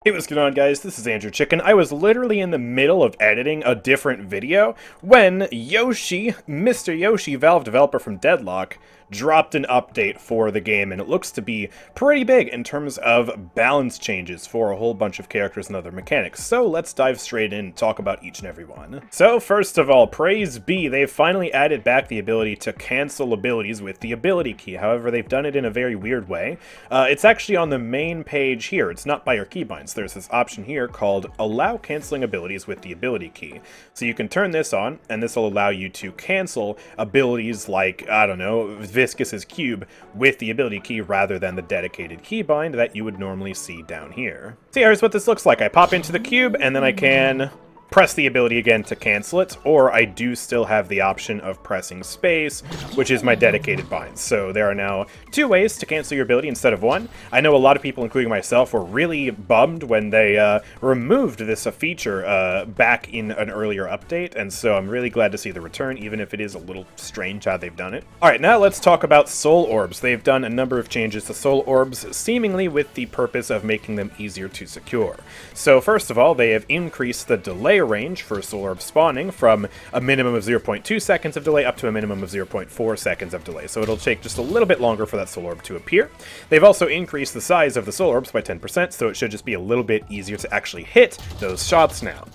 Hey, what's going on, guys? This is AndrewChicken. I was literally in the middle of editing a different video when Yoshi, Mr. Yoshi, Valve developer from Deadlock, dropped an update for the game, and it looks to be pretty big in terms of balance changes for a whole bunch of characters and other mechanics. So let's dive straight in and talk about each and every one. So first of all, praise be, they've finally added back the ability to cancel abilities with the ability key. However, they've done it in a very weird way. It's actually on the main page here. It's not by your keybinds. There's this option here called Allow Canceling Abilities with the Ability Key. So you can turn this on, and this will allow you to cancel abilities like, I don't know, Viscus's cube with the ability key rather than the dedicated keybind that you would normally see down here. So here's what this looks like. I pop into the cube, and then I can press the ability again to cancel it, or I do still have the option of pressing space, which is my dedicated bind. So there are now two ways to cancel your ability instead of one. I know a lot of people, including myself, were really bummed when they removed this feature back in an earlier update, and so I'm really glad to see the return, even if it is a little strange how they've done it. Alright, now let's talk about soul orbs. They've done a number of changes to soul orbs, seemingly with the purpose of making them easier to secure. So first of all, they have increased the delay range for soul orb spawning from a minimum of 0.2 seconds of delay up to a minimum of 0.4 seconds of delay, so it'll take just a little bit longer for that soul orb to appear. They've also increased the size of the soul orbs by 10%, so it should just be a little bit easier to actually hit those shots now.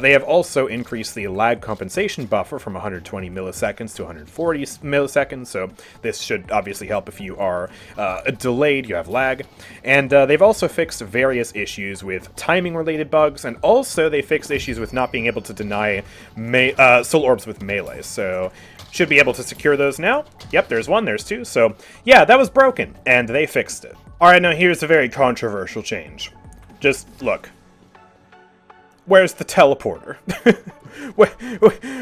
They have also increased the lag compensation buffer from 120 milliseconds to 140 milliseconds, so this should obviously help if you are delayed, you have lag. And they've also fixed various issues with timing-related bugs, and also they fixed issues with not being able to deny soul orbs with melee, so should be able to secure those now. Yep, there's one, there's two, so yeah, that was broken, and they fixed it. Alright, now here's a very controversial change. Just look. Where's the teleporter?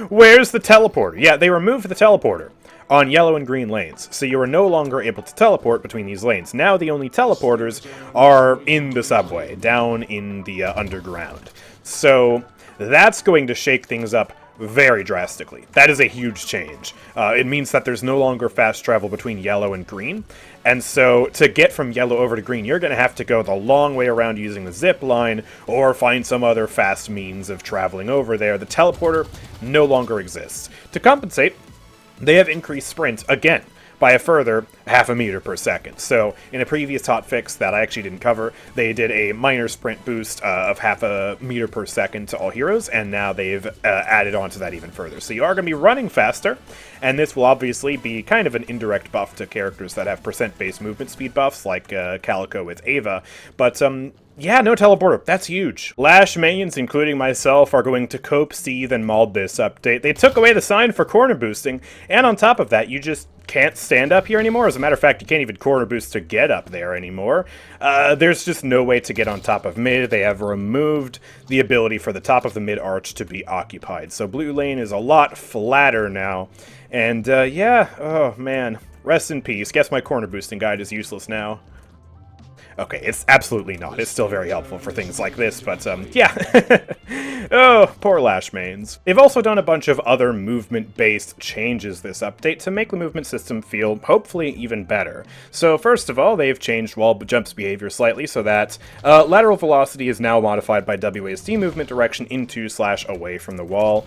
Where's the teleporter? Yeah, they removed the teleporter on yellow and green lanes, so you are no longer able to teleport between these lanes. Now the only teleporters are in the subway, down in the underground. So that's going to shake things up very drastically. That is a huge change. It means that there's no longer fast travel between yellow and green, and so to get from yellow over to green, you're going to have to go the long way around using the zip line, or find some other fast means of traveling over there. The teleporter no longer exists. To compensate, they have increased sprint again by a further half a meter per second. So in a previous hotfix that I actually didn't cover, they did a minor sprint boost of half a meter per second to all heroes, and now they've added on to that even further. So you are going to be running faster, and this will obviously be kind of an indirect buff to characters that have percent-based movement speed buffs, like Calico with Ava, but yeah, no teleporter. That's huge. Lash minions, including myself, are going to cope, seethe, and mauled this update. They took away the sign for corner boosting, and on top of that, you just can't stand up here anymore. As a matter of fact, you can't even corner boost to get up there anymore. There's just no way to get on top of mid. They have removed the ability for the top of the mid arch to be occupied. So blue lane is a lot flatter now. And yeah, oh man, rest in peace. Guess my corner boosting guide is useless now. Okay, it's absolutely not. It's still very helpful for things like this, but, yeah. Oh, poor Lash mains. They've also done a bunch of other movement-based changes this update to make the movement system feel, hopefully, even better. So, first of all, they've changed wall jumps behavior slightly so that lateral velocity is now modified by WASD movement direction into/away from the wall.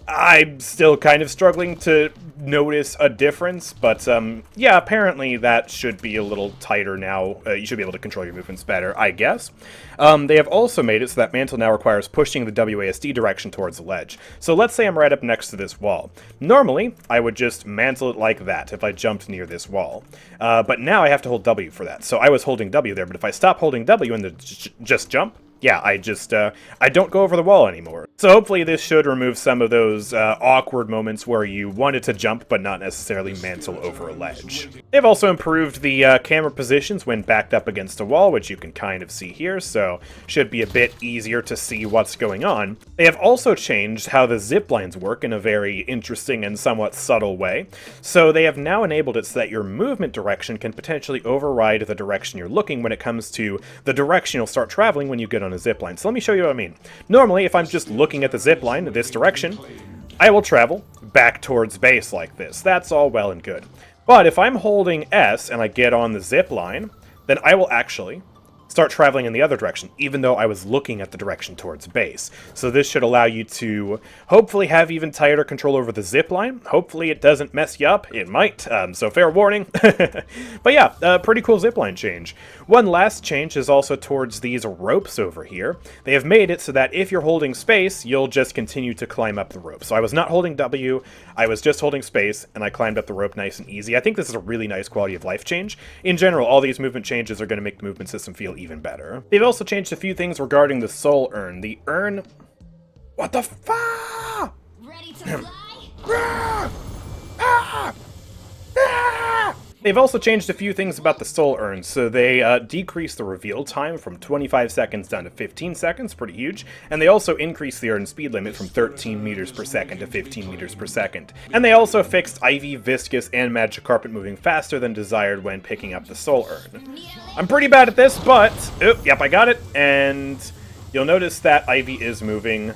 I'm still kind of struggling to notice a difference, but yeah, apparently that should be a little tighter now. You should be able to control your movements better, I guess. They have also made it so that mantle now requires pushing the WASD direction towards the ledge. So let's say I'm right up next to this wall. Normally, I would just mantle it like that if I jumped near this wall. But now I have to hold W for that. So I was holding W there, but if I stop holding W and just jump, yeah, I don't go over the wall anymore. So hopefully this should remove some of those awkward moments where you wanted to jump but not necessarily mantle over a ledge. They've also improved the camera positions when backed up against a wall, which you can kind of see here, so should be a bit easier to see what's going on. They have also changed how the zip lines work in a very interesting and somewhat subtle way. So they have now enabled it so that your movement direction can potentially override the direction you're looking when it comes to the direction you'll start traveling when you get on a zip line. So let me show you what I mean. Normally, if I'm just looking at the zip line in this direction, I will travel back towards base like this. That's all well and good. But if I'm holding S and I get on the zip line, then I will actually start traveling in the other direction, even though I was looking at the direction towards base. So this should allow you to hopefully have even tighter control over the zip line. Hopefully it doesn't mess you up. It might, so fair warning. But yeah, pretty cool zipline change. One last change is also towards these ropes over here. They have made it so that if you're holding space, you'll just continue to climb up the rope. So I was not holding W, I was just holding space, and I climbed up the rope nice and easy. I think this is a really nice quality of life change. In general, all these movement changes are going to make the movement system feel even better. They've also changed a few things regarding the soul urn. The urn... What the fuck? Ready to fly? They've also changed a few things about the soul urn, so they decreased the reveal time from 25 seconds down to 15 seconds, pretty huge, and they also increased the urn speed limit from 13 meters per second to 15 meters per second. And they also fixed Ivy, Viscous, and Magic Carpet moving faster than desired when picking up the soul urn. I'm pretty bad at this, but... Oh, yep, I got it, and you'll notice that Ivy is moving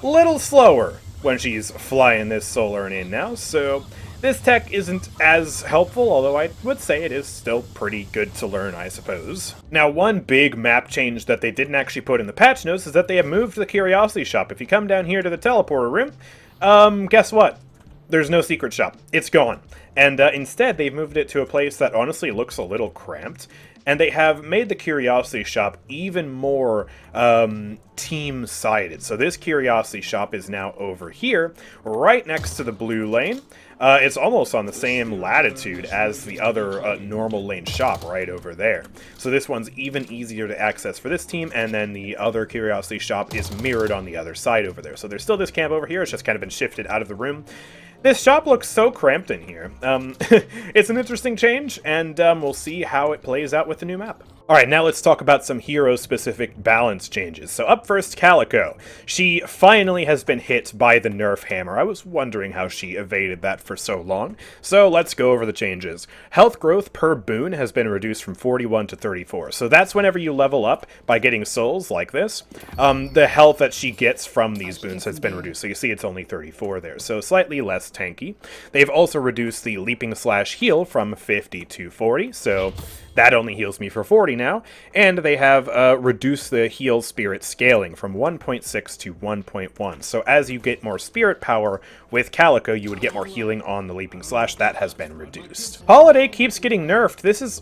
a little slower when she's flying this soul urn in now, so... This tech isn't as helpful, although I would say it is still pretty good to learn, I suppose. Now, one big map change that they didn't actually put in the patch notes is that they have moved the Curiosity Shop. If you come down here to the teleporter room, guess what? There's no secret shop. It's gone. And instead, they've moved it to a place that honestly looks a little cramped. And they have made the Curiosity Shop even more team-sided. So this Curiosity Shop is now over here, right next to the blue lane. It's almost on the same latitude as the other normal lane shop right over there. So this one's even easier to access for this team, and then the other Curiosity Shop is mirrored on the other side over there. So there's still this camp over here, it's just kind of been shifted out of the room. This shop looks so cramped in here. It's an interesting change, and we'll see how it plays out with the new map. Alright, now let's talk about some hero-specific balance changes. So up first, Calico. She finally has been hit by the Nerf hammer. I was wondering how she evaded that for so long. So let's go over the changes. Health growth per boon has been reduced from 41 to 34. So that's whenever you level up by getting souls like this. The health that she gets from these boons has been reduced. So you see it's only 34 there. So slightly less tanky. They've also reduced the leaping slash heal from 50 to 40. So that only heals me for 40 now, and they have reduced the heal spirit scaling from 1.6 to 1.1. So as you get more spirit power with Calico, you would get more healing on the leaping slash. That has been reduced. Holiday keeps getting nerfed. This is...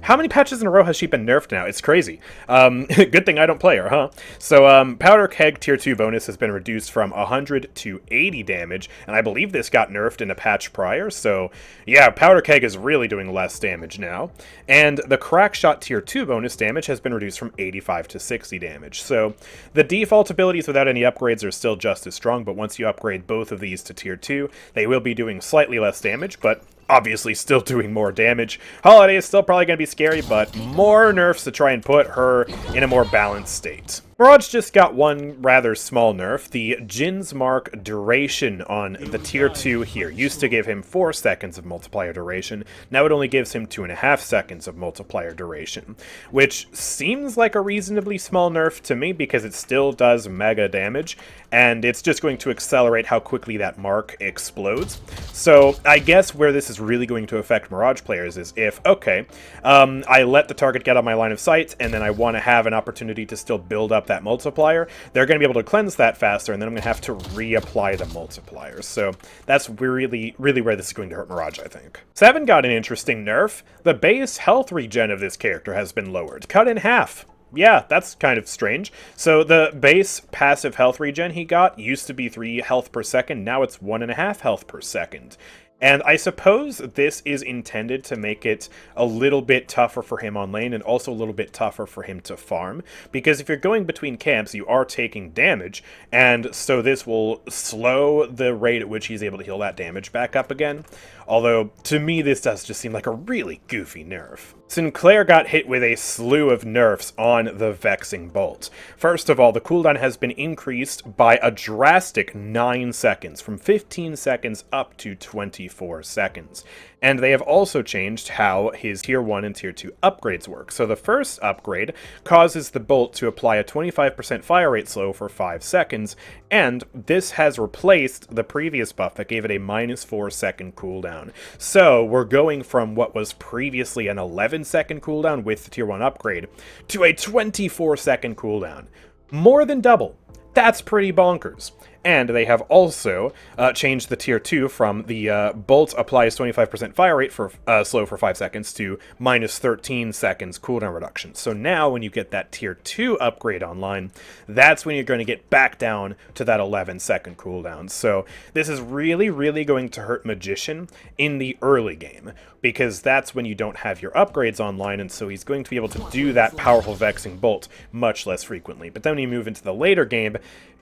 How many patches in a row has she been nerfed now? It's crazy. Good thing I don't play her, huh? So Powder Keg tier 2 bonus has been reduced from 100 to 80 damage, and I believe this got nerfed in a patch prior, so yeah, Powder Keg is really doing less damage now. And the Crack Shot tier 2 bonus damage has been reduced from 85 to 60 damage. So the default abilities without any upgrades are still just as strong, but once you upgrade both of these to tier 2, they will be doing slightly less damage, but obviously still doing more damage. Holiday is still probably going to be scary, but more nerfs to try and put her in a more balanced state. Mirage just got one rather small nerf. The Jin's Mark duration on the tier 2 here used to give him 4 seconds of multiplier duration. Now it only gives him 2.5 seconds of multiplier duration, which seems like a reasonably small nerf to me because it still does mega damage, and it's just going to accelerate how quickly that mark explodes. So I guess where this is really going to affect Mirage players is if, okay, I let the target get on my line of sight, and then I want to have an opportunity to still build up that multiplier, they're going to be able to cleanse that faster, and then I'm going to have to reapply the multipliers. So that's really where this is going to hurt Mirage, I think. 7 got an interesting nerf. The base health regen of this character has been lowered, cut in half. Yeah, that's kind of strange. So the base passive health regen he got used to be 3 health per second, now it's 1.5 health per second. And I suppose this is intended to make it a little bit tougher for him on lane and also a little bit tougher for him to farm. Because if you're going between camps, you are taking damage, and so this will slow the rate at which he's able to heal that damage back up again. Although, to me, this does just seem like a really goofy nerf. Sinclair got hit with a slew of nerfs on the Vexing Bolt. First of all, the cooldown has been increased by a drastic 9 seconds, from 15 seconds up to 24 24 seconds. And they have also changed how his Tier 1 and Tier 2 upgrades work. So the first upgrade causes the bolt to apply a 25% fire rate slow for 5 seconds, and this has replaced the previous buff that gave it a -4 second cooldown. So we're going from what was previously an 11-second cooldown with the Tier 1 upgrade to a 24-second cooldown. More than double. That's pretty bonkers. And they have also changed the Tier 2 from the bolt applies 25% fire rate for slow for 5 seconds to -13 seconds cooldown reduction. So now when you get that Tier 2 upgrade online, that's when you're going to get back down to that 11-second cooldown. So this is really, really going to hurt Magician in the early game, because that's when you don't have your upgrades online, and so he's going to be able to do that powerful Vexing Bolt much less frequently. But then when you move into the later game,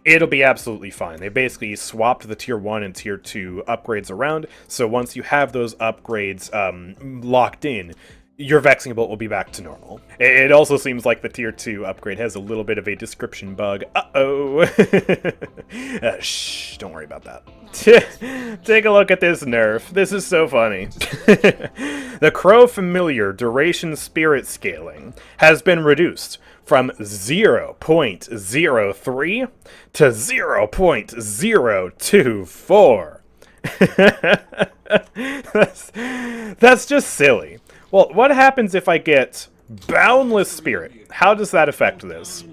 it'll be absolutely fine. They basically swapped the Tier 1 and Tier 2 upgrades around, so once you have those upgrades locked in, your Vexing Bolt will be back to normal. It also seems like the Tier 2 upgrade has a little bit of a description bug. Uh-oh! Shh, don't worry about that. Take a look at this nerf. This is so funny. The Crow Familiar duration spirit scaling has been reduced from 0.03 to 0.024. That's just silly. Well, what happens if I get Boundless Spirit? How does that affect this?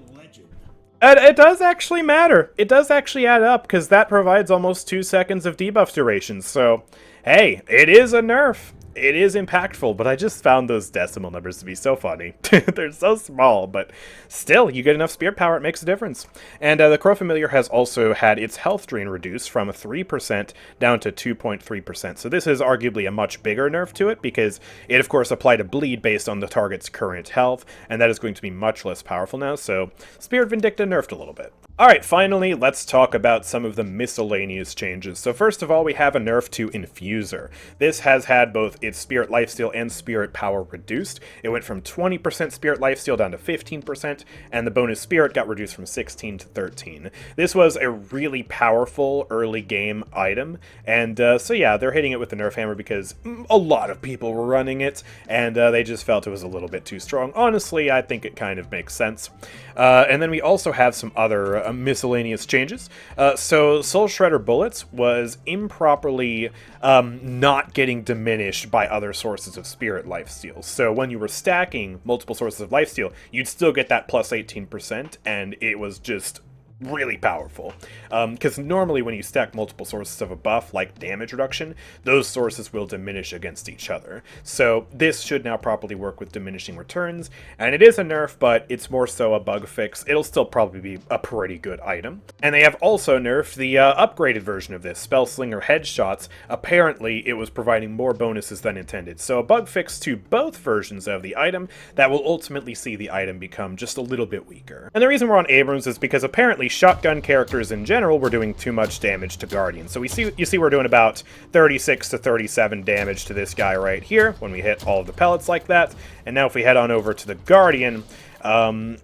It does actually matter. It does actually add up, because that provides almost 2 seconds of debuff duration. So, hey, it is a nerf. It is impactful, but I just found those decimal numbers to be so funny. They're so small, but still, you get enough spirit power, it makes a difference. And the Crow Familiar has also had its health drain reduced from 3% down to 2.3%. So this is arguably a much bigger nerf to it, because it, of course, applied a bleed based on the target's current health, and that is going to be much less powerful now, so Spirit Vindicta nerfed a little bit. Alright, finally, let's talk about some of the miscellaneous changes. So first of all, we have a nerf to Infuser. This has had both its Spirit Lifesteal and Spirit Power reduced. It went from 20% Spirit Lifesteal down to 15%, and the bonus Spirit got reduced from 16 to 13. This was a really powerful early game item, and so yeah, they're hitting it with the nerf hammer because a lot of people were running it, and they just felt it was a little bit too strong. Honestly, I think it kind of makes sense. And then we also have some other miscellaneous changes. So Soul Shredder Bullets was improperly not getting diminished by other sources of Spirit Lifesteal. So when you were stacking multiple sources of Lifesteal, you'd still get that plus 18%, and it was just really powerful. Because normally when you stack multiple sources of a buff, like damage reduction, those sources will diminish against each other. So this should now properly work with diminishing returns, and it is a nerf, but it's more so a bug fix. It'll still probably be a pretty good item. And they have also nerfed the upgraded version of this, Spellslinger Headshots. Apparently, it was providing more bonuses than intended. So a bug fix to both versions of the item that will ultimately see the item become just a little bit weaker. And the reason we're on Abrams is because apparently shotgun characters in general were doing too much damage to Guardian. So you see we're doing about 36 to 37 damage to this guy right here when we hit all of the pellets like that. And now if we head on over to the Guardian,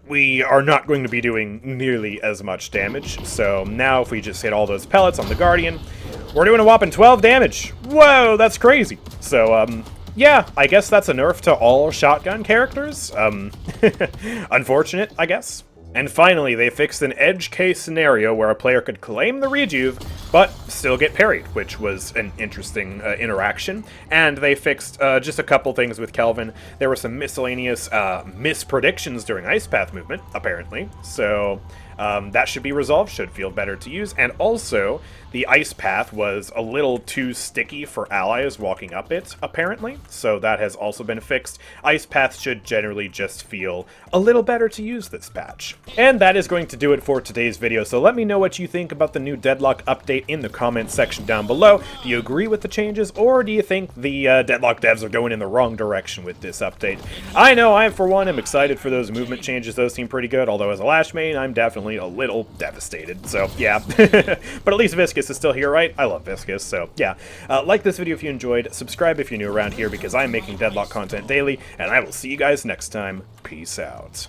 we are not going to be doing nearly as much damage. So now if we just hit all those pellets on the Guardian, we're doing a whopping 12 damage. Whoa, that's crazy. So, yeah, I guess that's a nerf to all shotgun characters. Unfortunate, I guess. And finally, they fixed an edge case scenario where a player could claim the rejuve, but still get parried, which was an interesting interaction. And they fixed just a couple things with Kelvin. There were some miscellaneous mispredictions during Ice Path movement, apparently. So that should be resolved, should feel better to use. And also, the Ice Path was a little too sticky for allies walking up it, apparently. So that has also been fixed. Ice Path should generally just feel a little better to use this patch. And that is going to do it for today's video. So let me know what you think about the new Deadlock update in the comments section down below. Do you agree with the changes, or do you think the Deadlock devs are going in the wrong direction with this update? I know I, for one, am excited for those movement changes. Those seem pretty good, although as a Lash main, I'm definitely a little devastated. So, yeah. But at least Viscous is still here, right? I love Viscous, so yeah. Like this video if you enjoyed, subscribe if you're new around here because I'm making Deadlock content daily, and I will see you guys next time. Peace out.